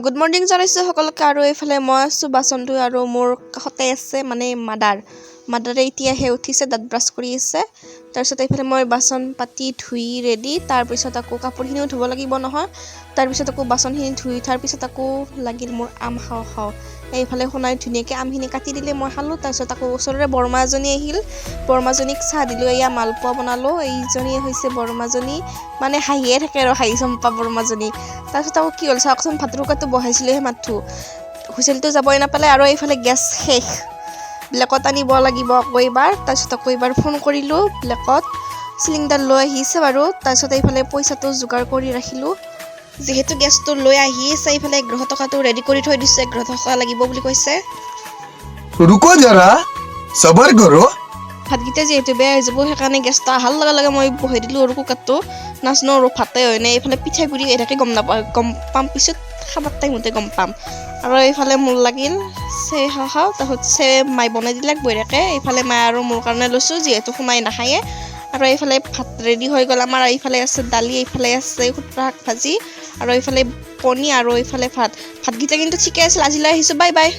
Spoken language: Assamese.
গুড মৰ্ণিং জনাইছোঁ সকলোকে। আৰু এইফালে মই আছোঁ বাচন ধুই, আৰু মোৰ কাষতে আছে মানে মাদাৰে এতিয়াহে উঠিছে, দাঁত ব্ৰাছ কৰি আছে। তাৰপিছত এইফালে মই বাচন পাতি ধুই ৰেডি। তাৰপিছত আকৌ কাপোৰখিনিও ধুব লাগিব নহয়। তাৰপিছত আকৌ বাচনখিনি ধুই উঠাৰ পিছত আকৌ লাগিল মোৰ আম খাওঁ। এইফালে সোণাই ধুনীয়াকৈ আমখিনি কাটি দিলে, মই খালোঁ। তাৰপিছত আকৌ ওচৰৰে বৰমা এজনী আহিল, বৰমাজনীক চাহ দিলোঁ। এয়া মালপোৱা বনালোঁ। এইজনীয়ে হৈছে বৰমাজনী, মানে হাঁহিয়ে থাকে আৰু হাঁহি চম্পা বৰমাজনী। তাৰপিছত আকৌ কি হ'ল চাওকচোন, ভাতৰ কুকাৰটো বহাইছিলোঁহে মাথো, হুইচেলটো যাবই নাপালে। আৰু এইফালে গেছ শেষ, ব্লেকত আনিব লাগিব আকৌ এইবাৰ। তাৰপিছত আকৌ এইবাৰ ফোন কৰিলোঁ ব্লেকত, চিলিণ্ডাৰ লৈ আহিছে বাৰু। তাৰপিছত এইফালে পইচাটো যোগাৰ কৰি ৰাখিলোঁ, যিহেতু গেছটো লৈ আহিছে। এইফালে 11 টকাটো ৰেডি কৰি থৈ দিছোঁ, 11 টকা লাগিব বুলি কৈছে। रुको जरा सबर करो। ভাতকেইটা যিহেতু বেয়া হৈ যাব, সেইকাৰণে গেছটো অহাৰ লগে লগে মই বহাই দিলোঁ আৰু কুকাৰটো। নাজানো আৰু ভাতে হয় নে এইফালে পিঠাগুড়ি হৈ থাকে, গম পাম পিছত, খাবার টাইমতে গম পাম। আৰু এইফালে মোৰ লাগিল চে খাওঁ। তাৰপিছত মায়ে বনাই দিলে বঢ়িয়াকৈ। এইফালে মায়ে আৰু মোৰ কাৰণে লৈছোঁ, যিহেতু সোমাই নাখায়ে। আৰু এইফালে ভাত ৰেডি হৈ গ'ল আমাৰ। এইফালে আছে দালি, এইফালে আছে খুতুৰা শাক ভাজি, আৰু এইফালে কণী, আৰু এইফালে ভাতকেইটা কিন্তু ঠিকে আছিল। আজিলৈ আহিছোঁ, বাই বাই।